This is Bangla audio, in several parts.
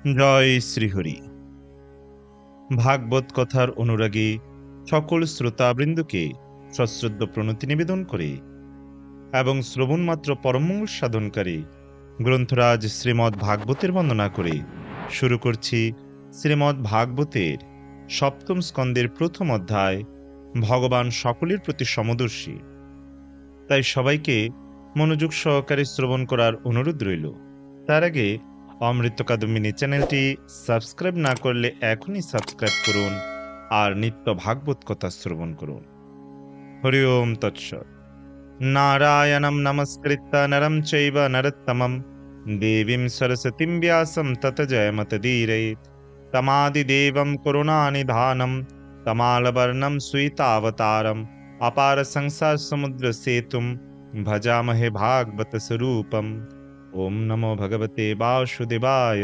জয় শ্রীহরি। ভাগবত কথার অনুরাগী সকল শ্রোতাবৃন্দকে সশ্রদ্ধ প্রণতি নিবেদন করে এবং শ্রবণমাত্র পরমঙ্গল সাধনকারী গ্রন্থরাজ শ্রীমদ্ ভাগবতের বন্দনা করে শুরু করছি শ্রীমদ্ ভাগবতের সপ্তম স্কন্দের প্রথম অধ্যায়, ভগবান সকলের প্রতি সমদর্শী। তাই সবাইকে মনোযোগ সহকারে শ্রবণ করার অনুরোধ রইল। তার আগে অমৃত কাদম্বিনী চ্যানেলটি সাবস্ক্রাইব না করলে এখনই সাবস্ক্রাইব করুন আর নিত্য ভাগবত কথা শ্রবণ করুন। হরি ওম তৎসৎ। নারায়ণম নমস্কৃত্য নরম চৈব নরোত্তমম দেবীম সরস্বতীম ব্যাসম তত জয়মতদীরয়েৎ। তমাদিদেবম করুণানিধানম তমালবর্ণম শ্বেতাবতারম अपार संसार समुद्र सेतुम भजामहे भागवत स्वरूपम। ओम नमो भगवते वासुदेवाय।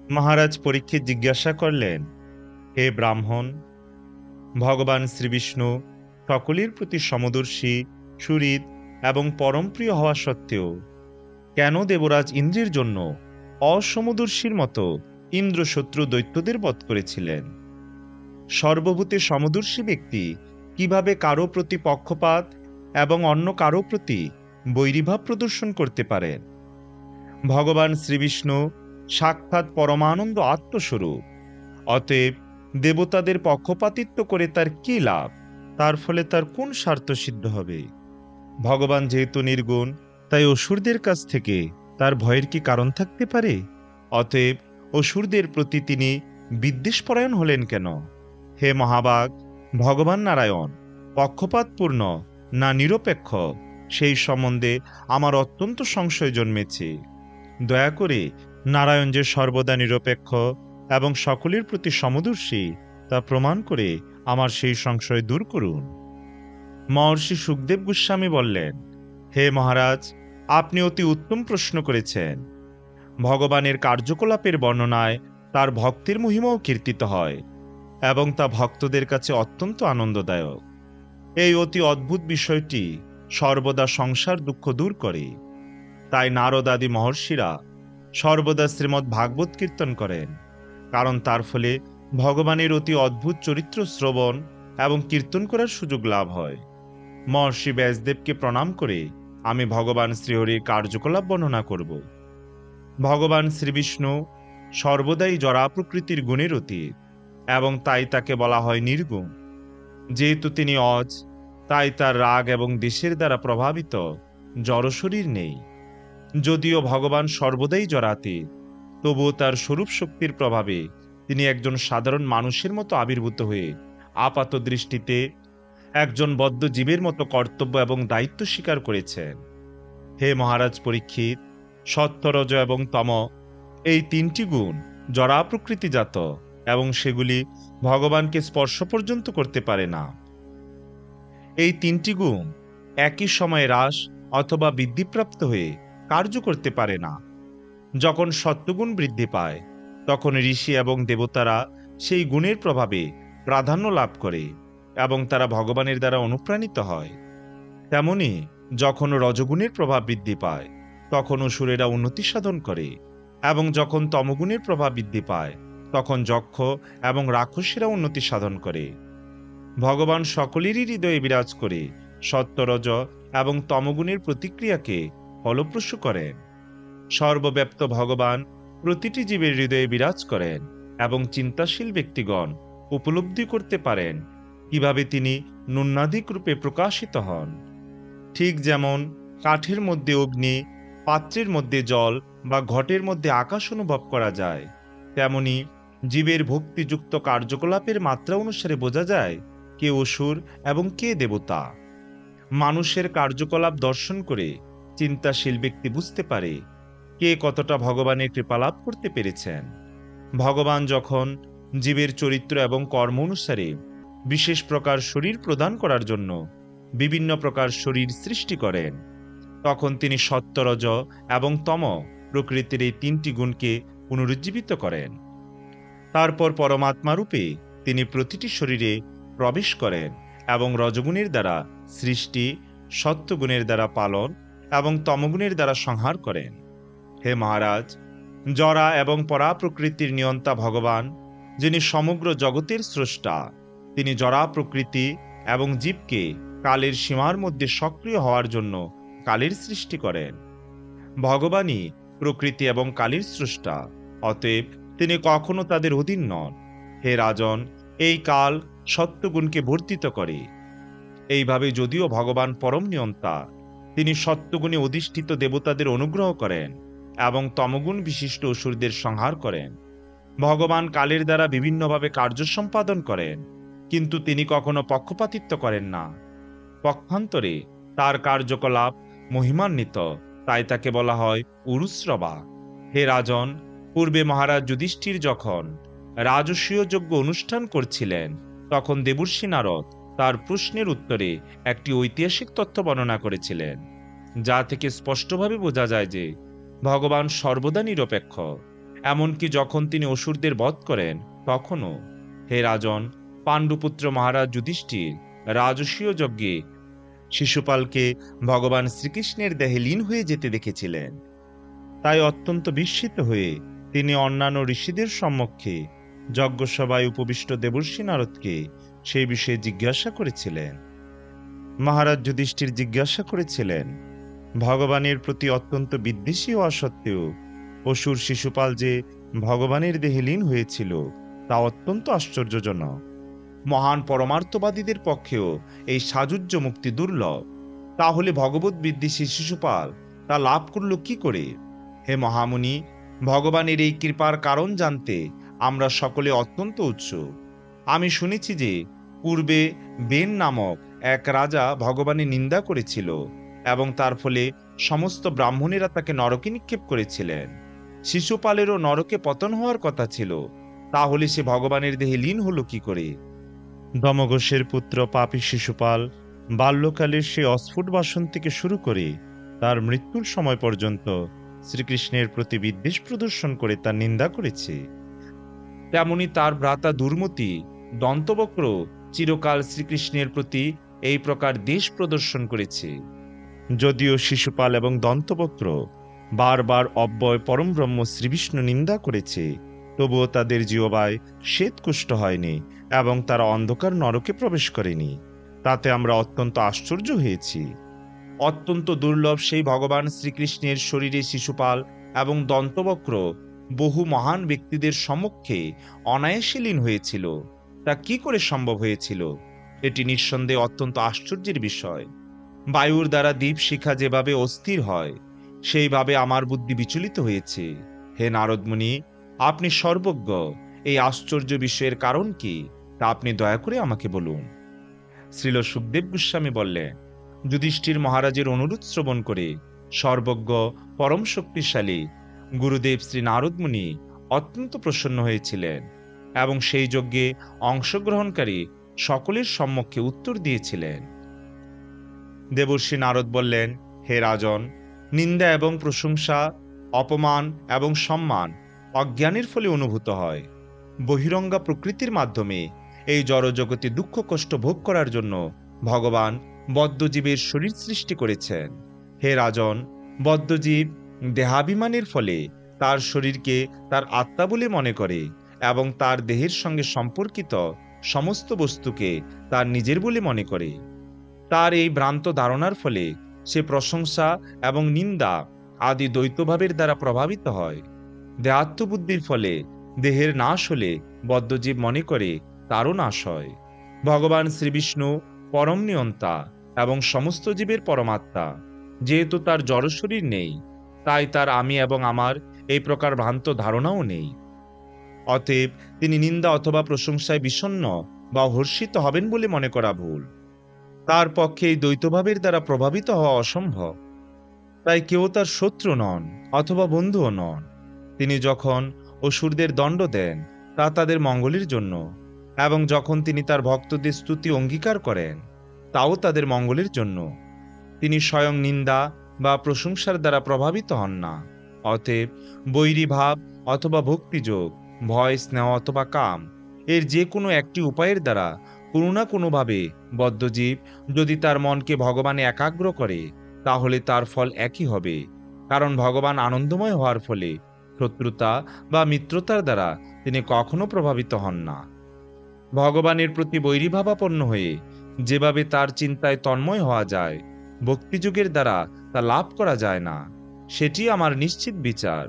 মহারাজ পরীক্ষিত জিজ্ঞাসা করলেন, হে ব্রাহ্মণ, ভগবান শ্রীবিষ্ণু সকলের প্রতি সমদর্শী, সুহৃদ এবং পরমপ্রিয় হওয়া সত্ত্বেও কেন দেবরাজ ইন্দ্রের জন্য অসমদর্শীর মতো ইন্দ্রশত্রু দৈত্যদের বধ করেছিলেন? সর্বভূতে সমদর্শী ব্যক্তি কিভাবে কারো প্রতি পক্ষপাত এবং অন্য কারো প্রতি বৈরীভাব প্রদর্শন করতে পারেন? ভগবান শ্রীবিষ্ণু সাক্ষাৎ পরমানন্দ আত্মস্বরূপ। অতএব দেবতাদের পক্ষপাতিত্ব করে তার কি লাভ? তার ফলে তার কোন স্বার্থ সিদ্ধ হবে? ভগবান যেহেতু নির্গুণ, তাই অসুরদের কাছ থেকে তার ভয়ের কি কারণ থাকতে পারে? অতএব অসুরদের প্রতি তিনি বিদ্বেষপরায়ণ হলেন কেন? হে মহাবাগ, ভগবান নারায়ণ পক্ষপাতপূর্ণ না নিরপেক্ষ, সেই সম্বন্ধে আমার অত্যন্ত সংশয় জন্মেছে। দয়া করে নারায়ণ যে সর্বদা নিরপেক্ষ এবং সকলের প্রতি সমদর্শী তা প্রমাণ করে আমার সেই সংশয় দূর করুন। মহর্ষি সুখদেব গোস্বামী বললেন, হে মহারাজ, আপনি অতি উত্তম প্রশ্ন করেছেন। ভগবানের কার্যকলাপের বর্ণনায় তার ভক্তের মহিমাও কীর্তিত হয় এবং তা ভক্তদের কাছে অত্যন্ত আনন্দদায়ক। এই অতি অদ্ভুত বিষয়টি সর্বদা সংসার দুঃখ দূর করে। তাই নারদ আদি মহর্ষিরা সর্বদা শ্রীমদ্ ভাগবত কীর্তন করেন, কারণ তার ফলে ভগবানের অতি অদ্ভুত চরিত্র শ্রবণ এবং কীর্তন করার সুযোগ লাভ হয়। মহর্ষি ব্যাসদেবকে প্রণাম করে আমি ভগবান শ্রীহরির কার্যকলাপ বর্ণনা করব। ভগবান শ্রীবিষ্ণু সর্বদাই জড়া প্রকৃতির গুণের অতীত এবং তাই তাকে বলা হয় নির্গুণ। যেহেতু তিনি অজ, তাই তার রাগ এবং দ্বেষের দ্বারা প্রভাবিত জড়শরীর নেই। যদিও ভগবান সর্বদাই জড়াতীত, তবুও তার স্বরূপ শক্তির প্রভাবে তিনি একজন সাধারণ মানুষের মতো আবির্ভূত হয়ে আপাত দৃষ্টিতে একজন বদ্ধ জীবের মতো কর্তব্য এবং দায়িত্ব স্বীকার করেছেন। হে মহারাজ পরীক্ষিত, সত্য, রজ এবং তম এই তিনটি গুণ জড়া প্রকৃতিজাত এবং সেগুলি ভগবানকে স্পর্শ পর্যন্ত করতে পারে না। এই তিনটি গুণ একই সময়ে হ্রাস অথবা বৃদ্ধিপ্রাপ্ত হয়ে কার্য করতে পারে না। যখন সত্যগুণ বৃদ্ধি পায়, তখন ঋষি এবং দেবতারা সেই গুণের প্রভাবে প্রাধান্য লাভ করে এবং তারা ভগবানের দ্বারা অনুপ্রাণিত হয়। তেমনি যখন রজগুণের প্রভাব বৃদ্ধি পায়, তখন অসুরেরা উন্নতি সাধন করে এবং যখন তমগুণের প্রভাব বৃদ্ধি পায়, তখন যক্ষ এবং রাক্ষসীরা উন্নতি সাধন করে। ভগবান সকলেরই হৃদয়ে বিরাজ করে সত্য, রজ এবং তমগুণের প্রতিক্রিয়াকে ফলপ্রসূ করেন। সর্বব্যাপ্ত ভগবান প্রতিটি জীবের হৃদয়ে বিরাজ করেন এবং চিন্তাশীল ব্যক্তিগণ উপলব্ধি করতে পারেন কিভাবে তিনি নুন্নাধিক রূপে প্রকাশিত হন। ঠিক যেমন কাঠের মধ্যে অগ্নি, পাত্রের মধ্যে জল বা ঘটের মধ্যে আকাশ অনুভব করা যায়, তেমনি জীবের ভক্তিযুক্ত কার্যকলাপের মাত্রা অনুসারে বোঝা যায় কে অসুর এবং কে দেবতা। মানুষের কার্যকলাপ দর্শন করে চিন্তাশীল ব্যক্তি বুঝতে পারে কে কতটা ভগবানের কৃপালাভ করতে পেরেছেন। ভগবান যখন জীবের চরিত্র এবং কর্ম অনুসারে বিশেষ প্রকার শরীর প্রদান করার জন্য বিভিন্ন প্রকার শরীর সৃষ্টি করেন, তখন তিনি সত্য, রজ এবং তম প্রকৃতির এই তিনটি গুণকে পুনরুজ্জীবিত করেন। তারপর পরমাত্মা রূপে তিনি প্রতিটি শরীরে প্রবেশ করেন এবং রজগুণের দ্বারা সৃষ্টি, সত্যগুণের দ্বারা পালন এবং তমগুণের দ্বারা সংহার করেন। হে মহারাজ, জরা এবং পরা প্রকৃতির নিয়ন্তা ভগবান, যিনি সমগ্র জগতের স্রষ্টা, তিনি জরা প্রকৃতি এবং জীবকে কালের সীমার মধ্যে সক্রিয় হওয়ার জন্য কালের সৃষ্টি করেন। ভগবানই প্রকৃতি এবং কালের স্রষ্টা, অতএব তিনি কখনো তাদের অধীন নন। হে রাজন, এই কাল সত্যগুণকে বর্ধিত করে। এইভাবে যদিও ভগবান পরম নিয়ন্তা, তিনি সত্যগুণে অধিষ্ঠিত দেবতাদের অনুগ্রহ করেন এবং তমগুণ বিশিষ্ট অসুরদের সংহার করেন। ভগবান কালের দ্বারা বিভিন্নভাবে কার্য সম্পাদন করেন, কিন্তু তিনি কখনো পক্ষপাতিত্ব করেন না। পক্ষান্তরে তার কার্যকলাপ মহিমান্বিত, তাই তাকে বলা হয় উরুশ্রবা। হে রাজন, পূর্বে মহারাজ যুধিষ্ঠির যখন রাজসূয় যজ্ঞ অনুষ্ঠান করছিলেন, তখন দেবর্ষি নারদ তার প্রশ্নের উত্তরে একটি ঐতিহাসিক তথ্য বর্ণনা করেছিলেন, যা থেকে স্পষ্টভাবে বোঝা যায় যে ভগবান সর্বদা নিরপেক্ষ, এমনকি যখন তিনি অসুরদের বধ করেন তখনও। হে রাজন, পাণ্ডুপুত্র মহারাজ যুধিষ্ঠির রাজসূয় যজ্ঞে শিশুপালকে ভগবান শ্রীকৃষ্ণের দেহে লীন হয়ে যেতে দেখেছিলেন। তাই অত্যন্ত বিস্মিত হয়ে তিনি অন্যান্য ঋষিদের সম্মুখে যজ্ঞসভায় উপবিষ্ট দেবর্ষি নারদকে সেই বিষয়ে জিজ্ঞাসা করেছিলেন। মহারাজ যুধিষ্ঠির জিজ্ঞাসা করেছিলেন, ভগবানের প্রতি অত্যন্ত বিদ্বেষী হওয়া সত্ত্বেও অসুর শিশুপাল যে ভগবানের দেহে লীন হয়েছিল, তা অত্যন্ত আশ্চর্যজনক। মহান পরমার্থবাদীদের পক্ষেও এই সাযুজ্য মুক্তি দুর্লভ। তাহলে ভগবত বিদ্বেষী শিশুপাল তা লাভ করল কি করে? হে মহামুনি, ভগবানের এই কৃপার কারণ জানতে আমরা সকলে অত্যন্ত উৎসুক। আমি শুনেছি যে পূর্বে বেন নামক এক রাজা ভগবানের নিন্দা করেছিল এবং তার ফলে সমস্ত ব্রাহ্মণেরা তাকে নরকে নিক্ষেপ করেছিলেন। শিশুপালেরও নরকে পতন হওয়ার কথা ছিল, তাহলে সে ভগবানের দেহে লীন হলো কি করে? দমঘোষের পুত্র পাপী শিশুপাল বাল্যকালের সে অস্ফুট বাসন থেকে শুরু করে তার মৃত্যুর সময় পর্যন্ত শ্রীকৃষ্ণের প্রতি বিদ্বেষ প্রদর্শন করে তার নিন্দা করেছে। তেমনি তার ভ্রাতা দুর্মতি দন্তবক্র চিরকাল শ্রীকৃষ্ণের প্রতি এই প্রকার দ্বেষ প্রদর্শন করেছে। যদিও শিশুপাল এবং দন্তবক্র বারবার অব্যয় পরমব্রহ্ম শ্রীবিষ্ণু নিন্দা করেছে, তবুও তাদের জিহ্বায় শ্বেতকুষ্ঠ হয়নি এবং তারা অন্ধকার নরকে প্রবেশ করেনি। তাতে আমরা অত্যন্ত আশ্চর্য হয়েছি। অত্যন্ত দুর্লভ সেই ভগবান শ্রীকৃষ্ণের শরীরে শিশুপাল এবং দন্তবক্র বহু মহান ব্যক্তিদের সম্মুখে অনায়াসে লীন হয়েছিল। তা কি করে সম্ভব হয়েছিল? এটি নিঃসন্দেহে অত্যন্ত আশ্চর্যের বিষয়। বায়ুর দ্বারা দীপশিখা যেভাবে অস্থির হয়, সেইভাবে আমার বুদ্ধি বিচলিত হয়েছে। হে নারদমুনি, আপনি সর্বজ্ঞ, এই আশ্চর্য বিষয়ের কারণ কি তা আপনি দয়া করে আমাকে বলুন। শ্রীল সুখদেব গোস্বামী বললেন, যুধিষ্ঠির মহারাজের অনুরোধ শ্রবণ করে সর্বজ্ঞ পরম শক্তিশালী গুরুদেব শ্রী নারদমুনি অত্যন্ত প্রসন্ন হয়েছিলেন এবং সেই যজ্ঞে অংশগ্রহণকারী সকলের সম্মুখে উত্তর দিয়েছিলেন। দেবর্ষি নারদ বললেন, হে রাজন, নিন্দা এবং প্রশংসা, অপমান এবং সম্মান অজ্ঞানের ফলে অনুভূত হয়। বহিরঙ্গা প্রকৃতির মাধ্যমে এই জড়জগতে দুঃখ কষ্ট ভোগ করার জন্য ভগবান বদ্ধজীবের শরীর সৃষ্টি করেছেন। হে রাজন, বদ্ধজীব দেহাভিমানের ফলে তার শরীরকে তার আত্মা বলে মনে করে এবং তার দেহের সঙ্গে সম্পর্কিত সমস্ত বস্তুকে তার নিজের বলে মনে করে। তার এই ভ্রান্ত ধারণার ফলে সে প্রশংসা এবং নিন্দা আদি দ্বৈতভাবের দ্বারা প্রভাবিত হয়। দেহাত্মবুদ্ধির ফলে দেহের নাশ হলে বদ্ধজীব মনে করে তারও নাশ হয়। ভগবান শ্রীবিষ্ণু পরম নিয়ন্তা এবং সমস্ত জীবের পরমাত্মা। যেহেতু তার জড়শরীর নেই, তাই তার আমি এবং আমার এই প্রকার ভ্রান্ত ধারণাও নেই। অতএব তিনি নিন্দা অথবা প্রশংসায় বিষণ্ণ বা হর্ষিত হবেন বলে মনে করা ভুল। তার পক্ষে এই দ্বৈতভাবের দ্বারা প্রভাবিত হওয়া অসম্ভব। তাই কেউ তার শত্রু নন অথবা বন্ধুও নন। তিনি যখন অসুরদের দণ্ড দেন, তা তাদের মঙ্গলের জন্য, এবং যখন তিনি তার ভক্তদের স্তুতি অঙ্গীকার করেন, তাও তাদের মঙ্গলের জন্য। তিনি স্বয়ং নিন্দা বা প্রশংসার দ্বারা প্রভাবিত হন না। অতএব বৈরী ভাব অথবা ভক্তিযোগ, ভয়, স্নেহ অথবা কাম, এর যে কোনো একটি উপায়ের দ্বারা কোনো না কোনোভাবে বদ্ধজীব যদি তার মনকে ভগবানে একাগ্র করে, তাহলে তার ফল একই হবে। কারণ ভগবান আনন্দময় হওয়ার ফলে শত্রুতা বা মিত্রতার দ্বারা তিনি কখনো প্রভাবিত হন না। ভগবানের প্রতি বৈরীভাবাপন্ন হয়ে যেভাবে তার চিন্তায় তন্ময় হওয়া যায়, ভক্তিযুগের দ্বারা তা লাভ করা যায় না। সেটি আমার নিশ্চিত বিচার।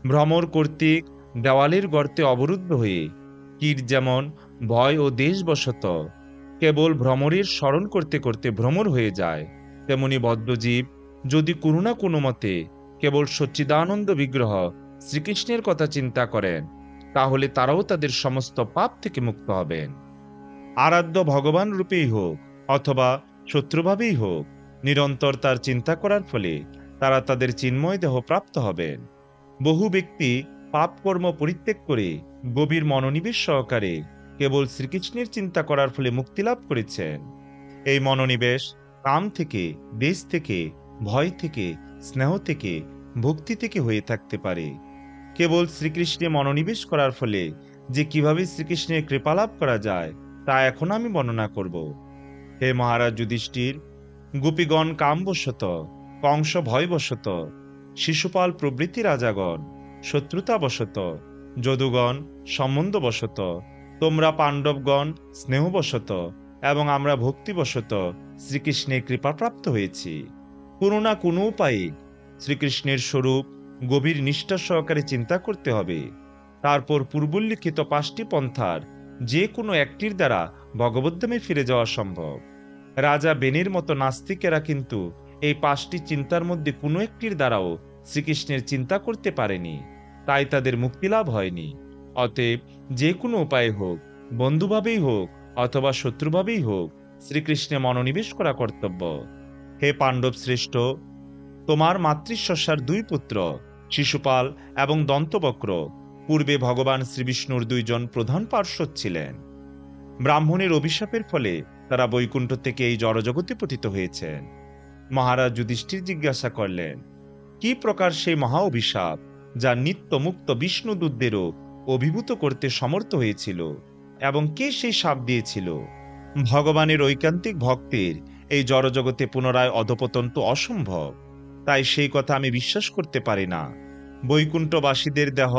ভ্রমর কর্তৃক দেওয়ালের গর্তে অবরুদ্ধ হয়ে কীট যেমন ভয় ও দেশবশত কেবল ভ্রমরের স্মরণ করতে করতে ভ্রমর হয়ে যায়, তেমনি বদ্ধজীব যদি কোনো না কোনো মতে কেবল সচ্চিদানন্দ বিগ্রহ শ্রীকৃষ্ণের কথা চিন্তা করেন, তাহলে তারাও তাদের সমস্ত পাপ থেকে মুক্ত হবেন। আরাধ্য ভগবান রূপেই হোক অথবা শত্রুভাবেই হোক, নিরন্তর তার চিন্তা করার ফলে তারা তাদের চিন্ময় দেহ প্রাপ্ত হবেন। বহু ব্যক্তি পাপ কর্ম পরিত্যাগ করে গভীর মনোনিবেশ সহকারে কেবল শ্রীকৃষ্ণের চিন্তা করার ফলে মুক্তি লাভ করেছেন। এই মনোনিবেশ কাম থেকে, দেশ থেকে, ভয় থেকে, স্নেহ থেকে, ভক্তি থেকে হয়ে থাকতে পারে। কেবল শ্রীকৃষ্ণে মনোনিবেশ করার ফলে যে কিভাবে শ্রীকৃষ্ণের কৃপা লাভ করা যায় তা এখন আমি বর্ণনা করব। হে মহারাজ যুধিষ্ঠির, গোপীগণ কামবশত, কংস ভয়বশত, শিশুপাল প্রভৃতি রাজাগণ শত্রুতাবশত, যদুগণ সম্বন্ধবশত, তোমরা পাণ্ডবগণ স্নেহবশত এবং আমরা ভক্তিবশত শ্রীকৃষ্ণের কৃপাপ্রাপ্ত হয়েছি। কোনো না কোনো উপায়ে শ্রীকৃষ্ণের স্বরূপ গভীর নিষ্ঠা সহকারে চিন্তা করতে হবে। তারপর পূর্বোল্লিখিত 5টি পন্থার যে কোনো একটির দ্বারা ভগবদ্ধামে ফিরে যাওয়া সম্ভব। রাজা বেনের মতো নাস্তিকেরা কিন্তু এই 5টি চিন্তার মধ্যে কোনো একটির দ্বারাও শ্রীকৃষ্ণের চিন্তা করতে পারেনি, তাই তাদের মুক্তিলাভ হয়নি। অতএব যে কোনো উপায়ে হোক, বন্ধুভাবেই হোক অথবা শত্রুভাবেই হোক, শ্রীকৃষ্ণে মনোনিবেশ করা কর্তব্য। হে পাণ্ডব শ্রেষ্ঠ, তোমার মাতৃশ্বসার 2 পুত্র শিশুপাল এবং দন্তবক্র পূর্বে ভগবান শ্রীবিষ্ণুর 2 জন প্রধান পার্শ্বদ ছিলেন। ব্রাহ্মণের অভিশাপের ফলে তারা বৈকুণ্ঠ থেকে এই জড়জগতে পতিত হয়েছেন। মহারাজ যুধিষ্ঠির জিজ্ঞাসা করলেন, কি প্রকার সেই মহা অভিশাপ যা নিত্য মুক্ত বিষ্ণুদূতদেরও অভিভূত করতে সমর্থ হয়েছিল, এবং কে সেই শাপ দিয়েছিল? ভগবানের ঐকান্তিক ভক্তের এই জড়জগতে পুনরায় অধপতন তো অসম্ভব, তাই সেই কথা আমি বিশ্বাস করতে পারি না। বৈকুণ্ঠবাসীদের দেহ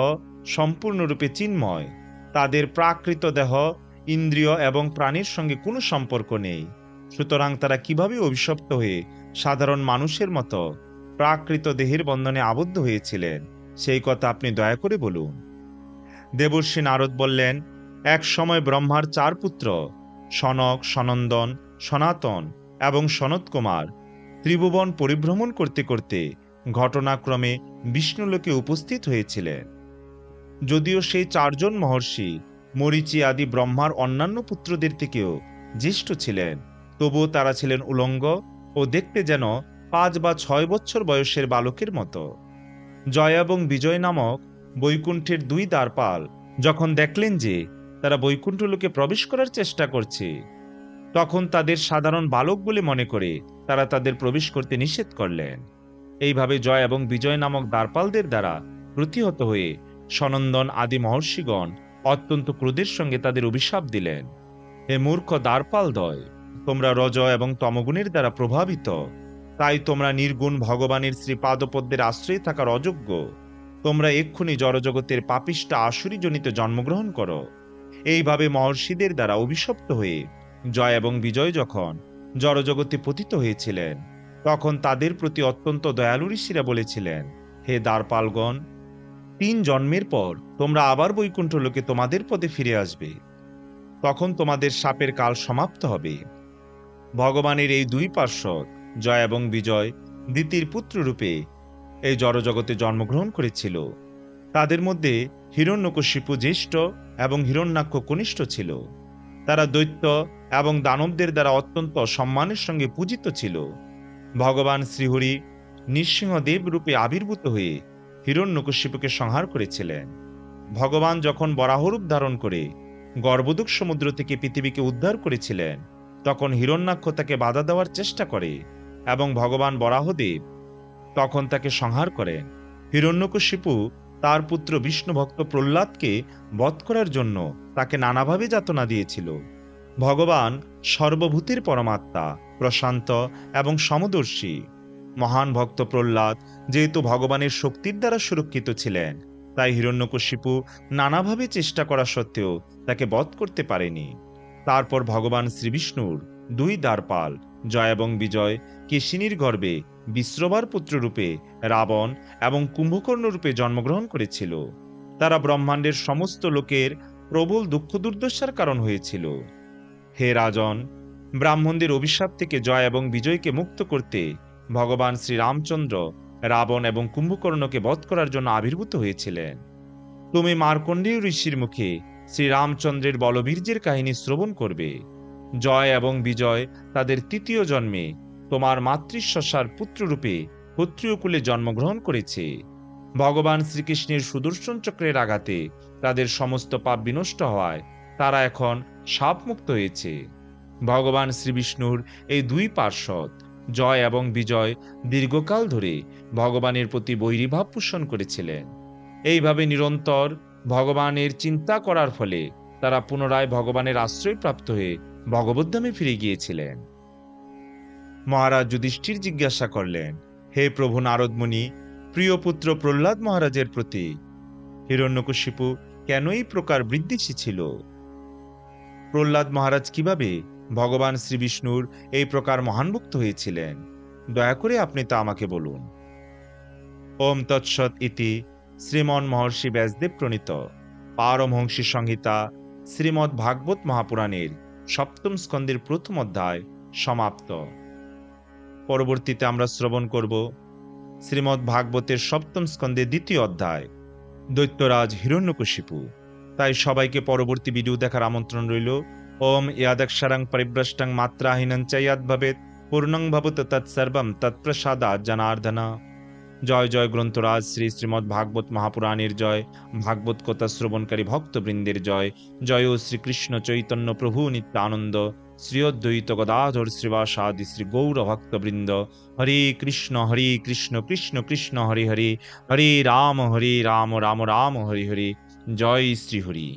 সম্পূর্ণরূপে চিন্ময়, তাদের প্রাকৃত দেহ ইন্দ্রিয় এবং প্রাণীর সঙ্গে কোনো সম্পর্ক নেই। সুতরাং তারা কিভাবে অভিশপ্ত হয়ে সাধারণ মানুষের মতো প্রাকৃত দেহের বন্ধনে আবদ্ধ হয়েছিলেন, সেই কথা আপনি দয়া করে বলুন। দেবর্ষি নারদ বললেন, এক সময় ব্রহ্মার 4 পুত্র সনক, সনন্দন, সনাতন এবং সনত কুমার ত্রিভুবন পরিভ্রমণ করতে করতে ঘটনাক্রমে বিষ্ণুলোকে উপস্থিত হয়েছিলেন। যদিও সেই 4 জন মহর্ষি মরীচি আদি ব্রহ্মার অন্যান্য পুত্রদের থেকেও জ্যেষ্ঠ ছিলেন, তবুও তারা ছিলেন উলঙ্গ ও দেখতে যেন 5 বা 6 বছর বয়সের বালকের মতো। জয় এবং বিজয় নামক বৈকুণ্ঠের 2 দ্বারপাল যখন দেখলেন যে তারা বৈকুণ্ঠ লোকে প্রবেশ করার চেষ্টা করছে, তখন তাদের সাধারণ বালক বলে মনে করে তারা তাদের প্রবেশ করতে নিষেধ করলেন। এইভাবে জয় এবং বিজয় নামক দ্বারপালদের দ্বারা প্রতিহত হয়ে সনন্দন আদি মহর্ষিগণ অত্যন্ত ক্রোধের সঙ্গে তাদের অভিশাপ দিলেন, হে মূর্খ দ্বারপালদ্বয়, তোমরা রজ এবং তমগুণের দ্বারা প্রভাবিত, তাই তোমরা নির্গুণ ভগবানের শ্রীপাদপদ্মের আশ্রয়ে থাকার অযোগ্য। তোমরা এক্ষুনি জড়জগতের পাপিষ্টা আসুরিজনিত জন্মগ্রহণ করো। এইভাবে মহর্ষিদের দ্বারা অভিশপ্ত হয়ে জয় এবং বিজয় যখন জড়জগতে পতিত হয়েছিলেন, তখন তাদের প্রতি অত্যন্ত দয়ালু ঋষিরা বলেছিলেন, হে দ্বারপালগণ, 3 জন্মের পর তোমরা আবার বৈকুণ্ঠ লোকে তোমাদের পদে ফিরে আসবে, তখন তোমাদের শাপের কাল সমাপ্ত হবে। ভগবানের এই 2 পার্শ্বদ জয় এবং বিজয় দিতির পুত্র রূপে এই জড়জগতে জন্মগ্রহণ করেছিল। তাদের মধ্যে হিরণ্যকশিপু জ্যেষ্ঠ এবং হিরণ্যাক্ষ কনিষ্ঠ ছিল। তারা দৈত্য এবং দানবদের দ্বারা অত্যন্ত সম্মানের সঙ্গে পূজিত ছিল। ভগবান শ্রীহরি নৃসিংহদেব রূপে আবির্ভূত হয়ে হিরণ্যকশিপুকে সংহার করেছিলেন। ভগবান যখন বরাহরূপ ধারণ করে গর্ভদুক সমুদ্র থেকে পৃথিবীকে উদ্ধার করেছিলেন, তখন হিরণ্যাক্ষ তাকে বাধা দেওয়ার চেষ্টা করে এবং ভগবান বরাহদেব তখন তাকে সংহার করেন। হিরণ্যকশিপু তার পুত্র বিষ্ণু ভক্ত প্রহ্লাদকে বধ করার জন্য তাকে নানাভাবে যাতনা দিয়েছিল। ভগবান সর্বভূতের পরমাত্মা, প্রশান্ত এবং সমদর্শী। মহান ভক্ত প্রহ্লাদ যেহেতু ভগবানের শক্তির দ্বারা সুরক্ষিত ছিলেন, তাই হিরণ্যকশিপু নানাভাবে চেষ্টা করা সত্ত্বেও তাকে বধ করতে পারেনি। তারপর ভগবান শ্রীবিষ্ণুর দুই দ্বারপাল জয় এবং বিজয় কেশিনীর গর্ভে বিশ্রবার পুত্ররূপে রাবণ এবং কুম্ভকর্ণ রূপে জন্মগ্রহণ করেছিল। তারা ব্রহ্মাণ্ডের সমস্ত লোকের প্রবল দুঃখ দুর্দশার কারণ হয়েছিল। হে রাজন, ব্রাহ্মণদের অভিশাপ থেকে জয় এবং বিজয়কে মুক্ত করতে ভগবান শ্রীরামচন্দ্র রাবণ এবং কুম্ভকর্ণকে বধ করার জন্য আবির্ভূত হয়েছিলেন। তুমি মার্কণ্ডেয় ঋষির মুখে শ্রীরামচন্দ্রের বলবীর্যের কাহিনী শ্রবণ করবে। জয় এবং বিজয় তাদের তৃতীয় জন্মে তোমার মাতৃশ্বসার পুত্ররূপে ক্ষত্রিয় কুলে জন্মগ্রহণ করেছে। ভগবান শ্রীকৃষ্ণের সুদর্শন চক্রের আঘাতে তাদের সমস্ত পাপ বিনষ্ট হওয়ায় তারা এখন শাপমুক্ত হয়েছে। ভগবান শ্রীবিষ্ণুর এই দুই পার্ষদ জয় এবং বিজয় দীর্ঘকাল ধরে ভগবানের প্রতি বৈরীভাব পোষণ করেছিলেন। এইভাবে নিরন্তর ভগবানের চিন্তা করার ফলে তারা পুনরায় ভগবানের আশ্রয় প্রাপ্ত হয়ে ভগবদ্ধামে ফিরে গিয়েছিলেন। মহারাজ যুধিষ্ঠির জিজ্ঞাসা করলেন, হে প্রভু নারদমুনি, প্রিয় পুত্র প্রহ্লাদ মহারাজের প্রতি হিরণ্যকশিপু কেন এই প্রকার বিদ্বেষী ছিল? প্রহ্লাদ মহারাজ কিভাবে ভগবান শ্রীবিষ্ণুর এই প্রকার মহানভক্ত হয়েছিলেন? দয়া করে আপনি তা আমাকে বলুন। ওম তৎসৎ ইতি শ্রীমন মহর্ষি ব্যাসদেব প্রণীত পারমহংসী সংহিতা শ্রীমদ্ ভাগবত মহাপুরাণের সপ্তম স্কন্দের প্রথম অধ্যায় সমাপ্ত। পরবর্তীতে আমরা শ্রবণ করব শ্রীমদ্ ভাগবতের সপ্তম স্কন্দের দ্বিতীয় অধ্যায় দৈত্যরাজ হিরণ্যকশিপু। তাই সবাইকে পরবর্তী ভিডিও দেখার আমন্ত্রণ রইল। ওম ইয়াদক্ষরাং পরিভ্রষ্টং মাত্রাহীনং চ ইয়াদ ভবেৎ পূর্ণং ভবত তৎসর্বং তৎপ্রসাদাৎ জনার্দন। জয় জয় গ্রন্থরাজ শ্রী শ্রীমদ্ ভাগবত মহাপুরাণের জয়, ভাগবত কথা শ্রবণকারী ভক্তবৃন্দের জয়। জয় শ্রীকৃষ্ণ চৈতন্য প্রভু নিত্যানন্দ শ্রী অদ্বৈত গদাধর শ্রীবাসাদি শ্রী গৌর ভক্তবৃন্দ। হরে কৃষ্ণ কৃষ্ণ কৃষ্ণ হরে হরে, হরে রাম রাম রাম হরে হরে। জয় শ্রী হরি।